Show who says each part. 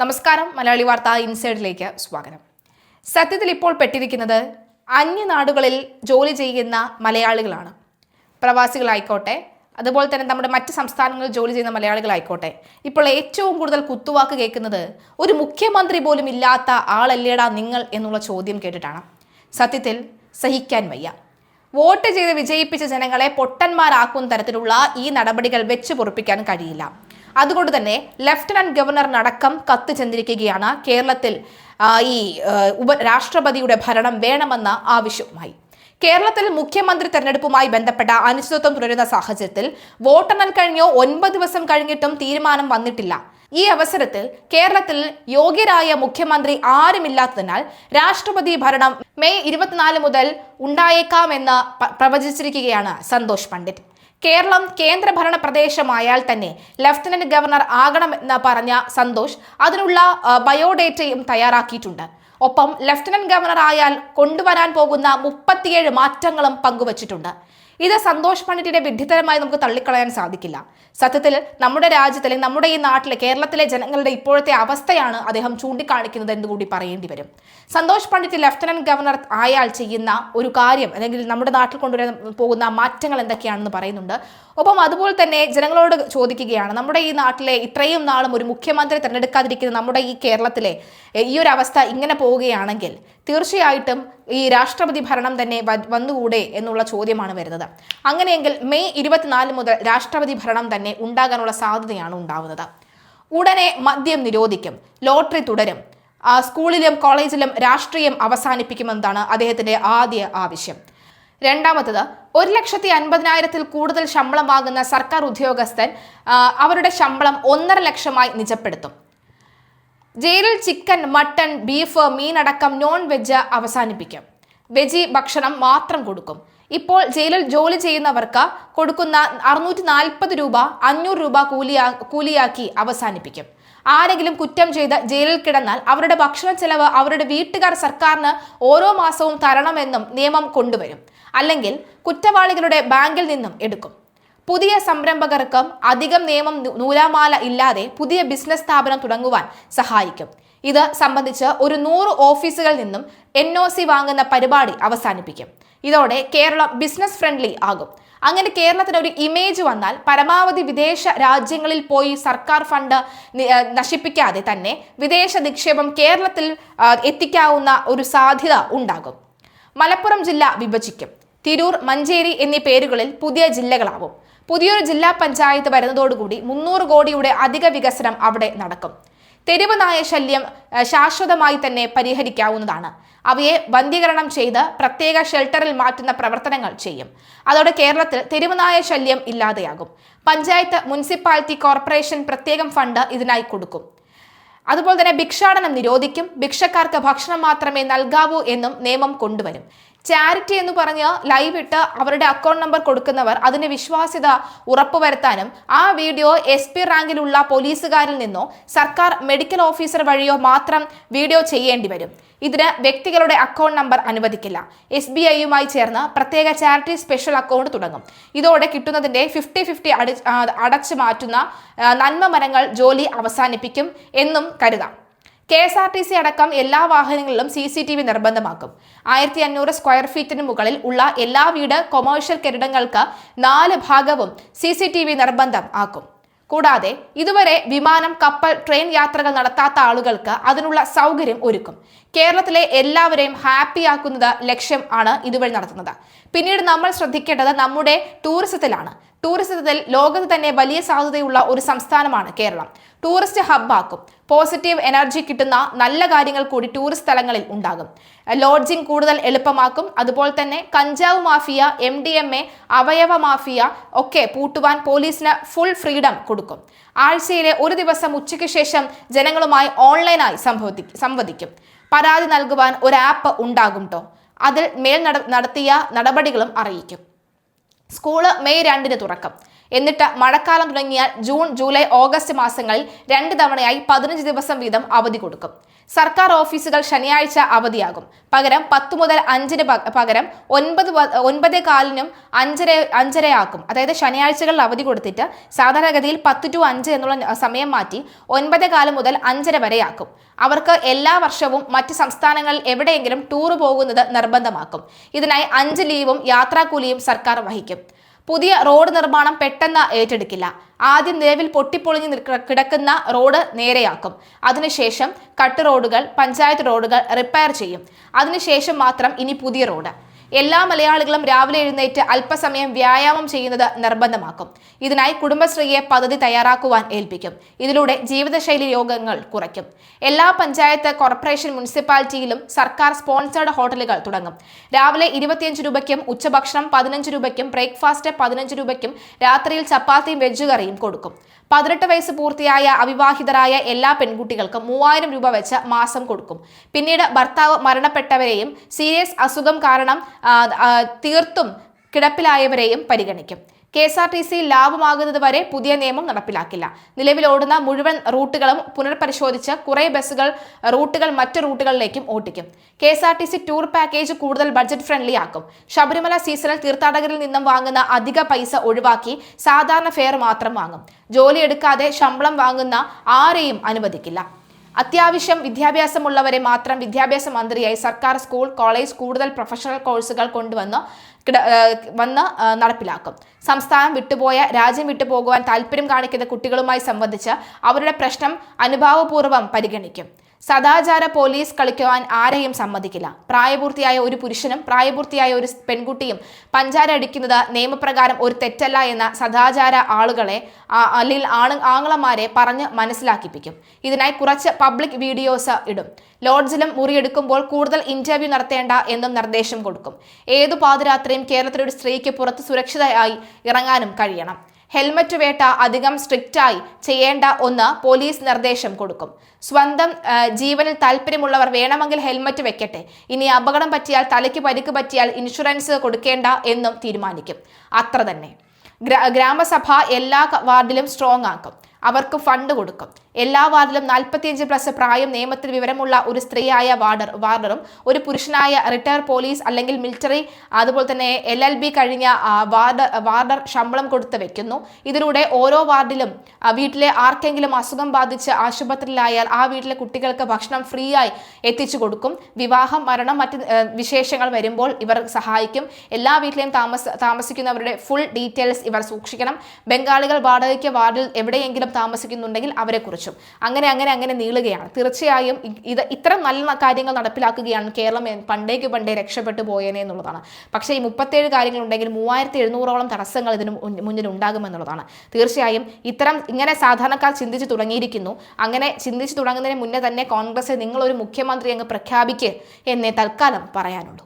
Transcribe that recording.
Speaker 1: നമസ്കാരം. മലയാളി വാർത്ത ഇൻസൈഡിലേക്ക് സ്വാഗതം. സത്യത്തിൽ ഇപ്പോൾ പെട്ടിരിക്കുന്നത് അന്യനാടുകളിൽ ജോലി ചെയ്യുന്ന മലയാളികളാണ്. പ്രവാസികളായിക്കോട്ടെ, അതുപോലെ തന്നെ നമ്മുടെ മറ്റ് സംസ്ഥാനങ്ങളിൽ ജോലി ചെയ്യുന്ന മലയാളികളായിക്കോട്ടെ, ഇപ്പോൾ ഏറ്റവും കൂടുതൽ കുത്തുവാക്ക് കേൾക്കുന്നത് ഒരു മുഖ്യമന്ത്രി പോലും ഇല്ലാത്ത ആളല്ലേടാ നിങ്ങൾ എന്നുള്ള ചോദ്യം കേട്ടിട്ടാണ്. സത്യത്തിൽ സഹിക്കാൻ വയ്യ. വോട്ട് ചെയ്ത് വിജയിപ്പിച്ച ജനങ്ങളെ പൊട്ടന്മാരാക്കുന്ന തരത്തിലുള്ള ഈ നടപടികൾ വെച്ച് പൊറുപ്പിക്കാൻ കഴിയില്ല. അതുകൊണ്ട് തന്നെ ലഫ്റ്റനന്റ് ഗവർണറിനടക്കം കത്ത് ചെന്നിരിക്കുകയാണ് കേരളത്തിൽ ഈ രാഷ്ട്രപതിയുടെ ഭരണം വേണമെന്ന ആവശ്യവുമായി. കേരളത്തിൽ മുഖ്യമന്ത്രി തെരഞ്ഞെടുപ്പുമായി ബന്ധപ്പെട്ട അനിശ്ചിതത്വം തുടരുന്ന സാഹചര്യത്തിൽ വോട്ടെണ്ണൽ കഴിഞ്ഞോ 9 ദിവസം കഴിഞ്ഞിട്ടും തീരുമാനം വന്നിട്ടില്ല. ഈ അവസരത്തിൽ കേരളത്തിൽ യോഗ്യരായ മുഖ്യമന്ത്രി ആരുമില്ലാത്തതിനാൽ രാഷ്ട്രപതി ഭരണം മെയ് 24 മുതൽ ഉണ്ടായേക്കാമെന്ന് പ്രവചിച്ചിരിക്കുകയാണ് സന്തോഷ് പണ്ഡിറ്റ്. കേരളം കേന്ദ്രഭരണ പ്രദേശമായാൽ തന്നെ ലഫ്റ്റനന്റ് ഗവർണർ ആകണമെന്ന് പറഞ്ഞ സന്തോഷ് അതിനുള്ള ബയോഡേറ്റയും തയ്യാറാക്കിയിട്ടുണ്ട്. ഒപ്പം ലഫ്റ്റനന്റ് ഗവർണർ ആയാൽ കൊണ്ടുവരാൻ പോകുന്ന 37 മാറ്റങ്ങളും പങ്കുവച്ചിട്ടുണ്ട്. ഇത് സന്തോഷ് പണ്ഡിറ്റിന്റെ വിഡ്ഢിത്തരമായി നമുക്ക് തള്ളിക്കളയാൻ സാധിക്കില്ല. സത്യത്തിൽ നമ്മുടെ രാജ്യത്തിലെ, നമ്മുടെ ഈ നാട്ടിലെ, കേരളത്തിലെ ജനങ്ങളുടെ ഇപ്പോഴത്തെ അവസ്ഥയാണ് അദ്ദേഹം ചൂണ്ടിക്കാണിക്കുന്നത് എന്ന് കൂടി പറയേണ്ടി വരും. സന്തോഷ് പണ്ഡിറ്റ് ലഫ്റ്റനന്റ് ഗവർണർ ആയാൽ ചെയ്യുന്ന ഒരു കാര്യം, അല്ലെങ്കിൽ നമ്മുടെ നാട്ടിൽ കൊണ്ടുവരാൻ പോകുന്ന മാറ്റങ്ങൾ എന്തൊക്കെയാണെന്ന് പറയുന്നുണ്ട്. ഒപ്പം അതുപോലെ തന്നെ ജനങ്ങളോട് ചോദിക്കുകയാണ്, നമ്മുടെ ഈ നാട്ടിലെ ഇത്രയും നാളും ഒരു മുഖ്യമന്ത്രി തിരഞ്ഞെടുക്കാതിരിക്കുന്ന നമ്മുടെ ഈ കേരളത്തിലെ ഈ ഒരു അവസ്ഥ ഇങ്ങനെ പോവുകയാണെങ്കിൽ തീർച്ചയായിട്ടും ഈ രാഷ്ട്രപതി ഭരണം തന്നെ വന്നുകൂടെ എന്നുള്ള ചോദ്യമാണ് വരുന്നത്. അങ്ങനെയെങ്കിൽ മെയ് 24 മുതൽ രാഷ്ട്രപതി ഭരണം തന്നെ ഉണ്ടാകാനുള്ള സാധ്യതയാണ് ഉണ്ടാവുന്നത്. ഉടനെ മദ്യം നിരോധിക്കും, ലോട്ടറി തുടരും, സ്കൂളിലും കോളേജിലും രാഷ്ട്രീയം അവസാനിപ്പിക്കുമെന്നതാണ് അദ്ദേഹത്തിന്റെ ആദ്യ ആവശ്യം. രണ്ടാമത്തത്, 1,50,000 കൂടുതൽ ശമ്പളം വാങ്ങുന്ന സർക്കാർ ഉദ്യോഗസ്ഥൻ അവരുടെ ശമ്പളം 1.5 ലക്ഷമായി നിജപ്പെടുത്തും. ജയിലിൽ ചിക്കൻ, മട്ടൺ, ബീഫ്, മീനടക്കം നോൺ വെജ് അവസാനിപ്പിക്കും. വെജി ഭക്ഷണം മാത്രം കൊടുക്കും. ഇപ്പോൾ ജയിലിൽ ജോലി ചെയ്യുന്നവർക്ക് കൊടുക്കുന്ന 640 രൂപ 500 രൂപ കൂലിയാക്കി അവസാനിപ്പിക്കും. ആരെങ്കിലും കുറ്റം ചെയ്ത് ജയിലിൽ കിടന്നാൽ അവരുടെ ഭക്ഷണ ചെലവ് അവരുടെ വീട്ടുകാർ സർക്കാരിന് ഓരോ മാസവും തരണമെന്നും നിയമം കൊണ്ടുവരും. അല്ലെങ്കിൽ കുറ്റവാളികളുടെ ബാങ്കിൽ നിന്നും എടുക്കും. പുതിയ സംരംഭകർക്കും അധികം നിയമം നൂലാമാല ഇല്ലാതെ പുതിയ ബിസിനസ് സ്ഥാപനം തുടങ്ങുവാൻ സഹായിക്കും. ഇത് സംബന്ധിച്ച് ഒരു 100 ഓഫീസുകളിൽ നിന്നും NOC വാങ്ങുന്ന പരിപാടി അവസാനിപ്പിക്കും. ഇതോടെ കേരളം ബിസിനസ് ഫ്രണ്ട്ലി ആകും. അങ്ങനെ കേരളത്തിന് ഒരു ഇമേജ് വന്നാൽ പരമാവധി വിദേശ രാജ്യങ്ങളിൽ പോയി സർക്കാർ ഫണ്ട് നശിപ്പിക്കാതെ തന്നെ വിദേശ നിക്ഷേപം കേരളത്തിൽ എത്തിക്കാവുന്ന ഒരു സാധ്യത ഉണ്ടാകും. മലപ്പുറം ജില്ല വിഭജിക്കും. തിരൂർ, മഞ്ചേരി എന്നീ പേരുകളിൽ പുതിയ ജില്ലകളാവും. പുതിയൊരു ജില്ലാ പഞ്ചായത്ത് വരുന്നതോടുകൂടി 300 കോടിയുടെ അധിക വികസനം അവിടെ നടക്കും. തെരുവ് നായ ശല്യം ശാശ്വതമായി തന്നെ പരിഹരിക്കാവുന്നതാണ്. അവയെ വന്ധീകരണം ചെയ്ത് പ്രത്യേക ഷെൽട്ടറിൽ മാറ്റുന്ന പ്രവർത്തനങ്ങൾ ചെയ്യും. അതോടെ കേരളത്തിൽ തെരുവ് നായ ശല്യം ഇല്ലാതെയാകും. പഞ്ചായത്ത്, മുനിസിപ്പാലിറ്റി, കോർപ്പറേഷൻ പ്രത്യേകം ഫണ്ട് ഇതിനായി കൊടുക്കും. അതുപോലെ തന്നെ ഭിക്ഷാടനം നിരോധിക്കും. ഭിക്ഷക്കാർക്ക് ഭക്ഷണം മാത്രമേ നൽകാവൂ എന്നും നിയമം കൊണ്ടുവരും. ചാരിറ്റി എന്ന് പറഞ്ഞ് ലൈവ് ഇട്ട് അവരുടെ അക്കൗണ്ട് നമ്പർ കൊടുക്കുന്നവർ അതിന് വിശ്വാസ്യത ഉറപ്പുവരുത്താനും ആ വീഡിയോ SP റാങ്കിലുള്ള പോലീസുകാരിൽ നിന്നോ സർക്കാർ മെഡിക്കൽ ഓഫീസർ വഴിയോ മാത്രം വീഡിയോ ചെയ്യേണ്ടി വരും. ഇതിന് വ്യക്തികളുടെ അക്കൗണ്ട് നമ്പർ അനുവദിക്കില്ല. SBIയുമായി ചേർന്ന് പ്രത്യേക ചാരിറ്റി സ്പെഷ്യൽ അക്കൗണ്ട് തുടങ്ങും. ഇതോടെ കിട്ടുന്നതിന്റെ 50-50 അടച്ചു മാറ്റുന്ന നന്മ മരങ്ങൾ ജോലി അവസാനിപ്പിക്കും എന്നും കരുതാം. KSRTC അടക്കം എല്ലാ വാഹനങ്ങളിലും CCTV നിർബന്ധമാക്കും. 1500 സ്ക്വയർ ഫീറ്റിന് മുകളിൽ ഉള്ള എല്ലാ വീട്, കൊമേഴ്ഷ്യൽ കെട്ടിടങ്ങൾക്ക് 4 ഭാഗവും CCTV നിർബന്ധം ആക്കും. കൂടാതെ ഇതുവരെ വിമാനം, കപ്പൽ, ട്രെയിൻ യാത്രകൾ നടത്താത്ത ആളുകൾക്ക് അതിനുള്ള സൗകര്യം ഒരുക്കും. കേരളത്തിലെ എല്ലാവരെയും ഹാപ്പിയാക്കുന്നത് ലക്ഷ്യം ആണ് ഇതുവഴി നടത്തുന്നത്. പിന്നീട് നമ്മൾ ശ്രദ്ധിക്കേണ്ടത് നമ്മുടെ ടൂറിസത്തിലാണ്. ടൂറിസത്തിൽ ലോകത്ത് തന്നെ വലിയ സാധ്യതയുള്ള ഒരു സംസ്ഥാനമാണ് കേരളം. ടൂറിസ്റ്റ് ഹബ്ബാക്കും. പോസിറ്റീവ് എനർജി കിട്ടുന്ന നല്ല കാര്യങ്ങൾ കൂടി ടൂറിസ്റ്റ് സ്ഥലങ്ങളിൽ ഉണ്ടാകും. ലോഡ്ജിംഗ് കൂടുതൽ എളുപ്പമാക്കും. അതുപോലെ തന്നെ കഞ്ചാവ് മാഫിയ, MDMA, അവയവ മാഫിയ ഒക്കെ പൂട്ടുവാൻ പോലീസിന് ഫുൾ ഫ്രീഡം കൊടുക്കും. ആഴ്ചയിലെ ഒരു ദിവസം ഉച്ചയ്ക്ക് ശേഷം ജനങ്ങളുമായി ഓൺലൈനായി സംവദിക്കും. പരാതി നൽകുവാൻ ഒരു ആപ്പ് ഉണ്ടാകും ട്ടോ. അതിൽ നടത്തിയ നടപടികളും അറിയിക്കും. സ്കൂള് മെയ് 2-ന് തുറക്കും. എന്നിട്ട് മഴക്കാലം തുടങ്ങിയാൽ ജൂൺ, ജൂലൈ, ഓഗസ്റ്റ് മാസങ്ങളിൽ 2 തവണയായി 15 ദിവസം വീതം അവധി കൊടുക്കും. സർക്കാർ ഓഫീസുകൾ ശനിയാഴ്ച അവധിയാകും. പകരം 10 മുതൽ 5-ന് പകരം 9:15-നും 5:30 അതായത് ശനിയാഴ്ചകളിൽ അവധി കൊടുത്തിട്ട് സാധാരണഗതിയിൽ 10 to 5 എന്നുള്ള സമയം മാറ്റി 9:15 മുതൽ 5:30 വരെയാക്കും. അവർക്ക് എല്ലാ വർഷവും മറ്റ് സംസ്ഥാനങ്ങളിൽ എവിടെയെങ്കിലും ടൂർ പോകുന്നത് നിർബന്ധമാക്കും. ഇതിനായി 5 ലീവും യാത്രാക്കൂലിയും സർക്കാർ വഹിക്കും. പുതിയ റോഡ് നിർമ്മാണം പെട്ടെന്ന് ഏറ്റെടുക്കില്ല. ആദ്യം നിലവിൽ പൊട്ടിപ്പൊളിഞ്ഞ് കിടക്കുന്ന റോഡ് നേരെയാക്കും. അതിനുശേഷം കട്ട് റോഡുകൾ, പഞ്ചായത്ത് റോഡുകൾ റിപ്പയർ ചെയ്യും. അതിനുശേഷം മാത്രം ഇനി പുതിയ റോഡ്. എല്ലാ മലയാളികളും രാവിലെ എഴുന്നേറ്റ് അല്പസമയം വ്യായാമം ചെയ്യുന്നത് നിർബന്ധമാക്കും. ഇതിനായി കുടുംബശ്രീയെ പദ്ധതി തയ്യാറാക്കുവാൻ ഏൽപ്പിക്കും. ഇതിലൂടെ ജീവിതശൈലി രോഗങ്ങൾ കുറയ്ക്കും. എല്ലാ പഞ്ചായത്ത്, കോർപ്പറേഷൻ, മുനിസിപ്പാലിറ്റിയിലും സർക്കാർ സ്പോൺസേർഡ് ഹോട്ടലുകൾ തുടങ്ങും. രാവിലെ 25 രൂപയ്ക്കും ഉച്ചഭക്ഷണം 15 രൂപയ്ക്കും ബ്രേക്ക്ഫാസ്റ്റ് 15 രൂപയ്ക്കും രാത്രിയിൽ ചപ്പാത്തിയും വെജ് കറിയും കൊടുക്കും. 18 വയസ്സ് പൂർത്തിയായ അവിവാഹിതരായ എല്ലാ പെൺകുട്ടികൾക്കും 3000 രൂപ വെച്ച് മാസം കൊടുക്കും. പിന്നീട് ഭർത്താവ് മരണപ്പെട്ടവരെയും സീരിയസ് അസുഖം കാരണം തീർത്തും കിടപ്പിലായവരെയും പരിഗണിക്കും. KSRTC ലാഭമാകുന്നത് വരെ പുതിയ നിയമം നടപ്പിലാക്കില്ല. നിലവിലോടുന്ന മുഴുവൻ റൂട്ടുകളും പുനർപരിശോധിച്ച് കുറേ റൂട്ടുകൾ മറ്റ് റൂട്ടുകളിലേക്കും ഓട്ടിക്കും. KSRTC ടൂർ പാക്കേജ് കൂടുതൽ ബഡ്ജറ്റ് ഫ്രണ്ട്ലി ആക്കും. ശബരിമല സീസണിൽ തീർത്ഥാടകരിൽ നിന്നും വാങ്ങുന്ന അധിക പൈസ ഒഴിവാക്കി സാധാരണ ഫെയർ മാത്രം വാങ്ങും. ജോലിയെടുക്കാതെ ശമ്പളം വാങ്ങുന്ന ആരെയും അനുവദിക്കില്ല. അത്യാവശ്യം വിദ്യാഭ്യാസമുള്ളവരെ മാത്രം വിദ്യാഭ്യാസ മന്ത്രിയായി സർക്കാർ സ്കൂൾ, കോളേജ് കൂടുതൽ പ്രൊഫഷണൽ കോഴ്സുകൾ കൊണ്ടുവന്ന് നടപ്പിലാക്കും. സംസ്ഥാനം വിട്ടുപോയ, രാജ്യം വിട്ടുപോകുവാൻ താല്പര്യം കാണിക്കുന്ന കുട്ടികളുമായി സംബന്ധിച്ച് അവരുടെ പ്രശ്നം അനുഭാവപൂർവ്വം പരിഗണിക്കും. സദാചാര പോലീസ് കളിക്കുവാൻ ആരെയും സമ്മതിക്കില്ല. പ്രായപൂർത്തിയായ ഒരു പുരുഷനും പ്രായപൂർത്തിയായ ഒരു പെൺകുട്ടിയും പഞ്ചാര അടിക്കുന്നത് നിയമപ്രകാരം ഒരു തെറ്റല്ല എന്ന സദാചാര ആളുകളെ അല്ലെങ്കിൽ ആങ്ങളമാരെ പറഞ്ഞ് മനസ്സിലാക്കിപ്പിക്കും. ഇതിനായി കുറച്ച് പബ്ലിക് വീഡിയോസ് ഇടും. ലോഡ്ജിലും മുറിയെടുക്കുമ്പോൾ കൂടുതൽ ഇന്റർവ്യൂ നടത്തേണ്ട എന്നും നിർദ്ദേശം കൊടുക്കും. ഏതു പാതിരാത്രിയും കേരളത്തിലെ ഒരു സ്ത്രീക്ക് പുറത്ത് സുരക്ഷിതയായി ഇറങ്ങാനും കഴിയണം. ഹെൽമറ്റ് വേട്ട അധികം സ്ട്രിക്റ്റായി ചെയ്യേണ്ട ഒന്ന് പോലീസ് നിർദ്ദേശം കൊടുക്കും. സ്വന്തം ജീവനിൽ താല്പര്യമുള്ളവർ വേണമെങ്കിൽ ഹെൽമറ്റ് വെക്കട്ടെ. ഇനി അപകടം പറ്റിയാൽ, തലയ്ക്ക് പരിക്ക് പറ്റിയാൽ ഇൻഷുറൻസ് കൊടുക്കേണ്ട എന്നും തീരുമാനിക്കും. അത്ര തന്നെ. ഗ്രാമസഭ എല്ലാ വാർഡിലും സ്ട്രോങ് ആക്കും. അവർക്ക് ഫണ്ട് കൊടുക്കും. എല്ലാ വാർഡിലും 45+ പ്രായം, നിയമത്തിൽ വിവരമുള്ള ഒരു സ്ത്രീയായ വാർഡറും ഒരു പുരുഷനായ റിട്ടയർ പോലീസ് അല്ലെങ്കിൽ മിലിറ്ററി, അതുപോലെ തന്നെ LLB കഴിഞ്ഞ വാർഡർ ശമ്പളം കൊടുത്ത് വെക്കുന്നു. ഇതിലൂടെ ഓരോ വാർഡിലും വീട്ടിലെ ആർക്കെങ്കിലും അസുഖം ബാധിച്ച് ആശുപത്രിയിലായാൽ ആ വീട്ടിലെ കുട്ടികൾക്ക് ഭക്ഷണം ഫ്രീ ആയി എത്തിച്ചു കൊടുക്കും. വിവാഹം, മരണം, മറ്റ് വിശേഷങ്ങൾ വരുമ്പോൾ ഇവർ സഹായിക്കും. എല്ലാ വീട്ടിലെയും താമസിക്കുന്നവരുടെ ഫുൾ ഡീറ്റെയിൽസ് ഇവർ സൂക്ഷിക്കണം. ബംഗാളികൾ വാടകയ്ക്ക് വാർഡിൽ എവിടെയെങ്കിലും താമസിക്കുന്നുണ്ടെങ്കിൽ അവരെ കുറിച്ചും അങ്ങനെ നീളുകയാണ്. തീർച്ചയായും ഇത്തരം നല്ല കാര്യങ്ങൾ നടപ്പിലാക്കുകയാണ് കേരളം പണ്ടേ രക്ഷപ്പെട്ടു പോയേനെ എന്നുള്ളതാണ്. പക്ഷേ ഈ 37 കാര്യങ്ങളുണ്ടെങ്കിൽ 3700ഓളം തടസ്സങ്ങൾ ഇതിന് മുന്നിൽ ഉണ്ടാകുമെന്നുള്ളതാണ്. തീർച്ചയായും ഇങ്ങനെ സാധാരണക്കാർ ചിന്തിച്ചു തുടങ്ങിയിരിക്കുന്നു. അങ്ങനെ ചിന്തിച്ചു തുടങ്ങുന്നതിന് മുന്നേ തന്നെ കോൺഗ്രസ് നിങ്ങളൊരു മുഖ്യമന്ത്രി അങ്ങ് പ്രഖ്യാപിക്കുക എന്നേ തൽക്കാലം പറയാനുള്ളൂ.